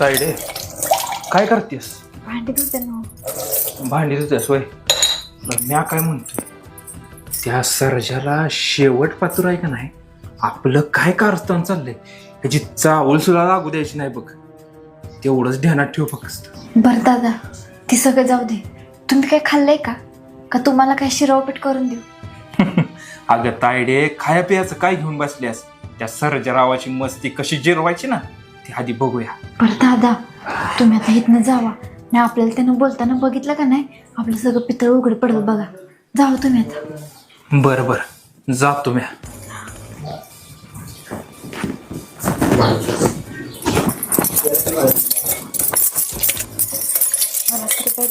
तायडे काय करतेस? भांडी धुते ना. भांडी धुतेस वय? म्या काय म्हणतोय, त्या सर्जाला शेवट पात्र आहे का नाही, आपलं काय कारस्थान चाललंय त्याची चावल सुद्धा लागू द्यायची नाही बघ. तेवढंच ध्यानात ठेव फक्त. बरं दादा, ती सगळं जाऊ दे. तुम्ही काय खाल्लंय का तुम्हाला काय शिरावपीठ करून देऊ? अगं तायडे, खाया पियाचं काय घेऊन बसल्यास? त्या सर्जरावाची मस्ती कशी जिरवायची ना ती आधी बघूया. बरं दादा, तुम्ही आता इथनं जावा. नाही आपल्याला त्यानं बोलताना बघितलं का नाही, आपलं सगळं पितळ उघड पडलं बघा. जावा तुम्ही आता. बरं बरं, जातो म्या. मला तरी काही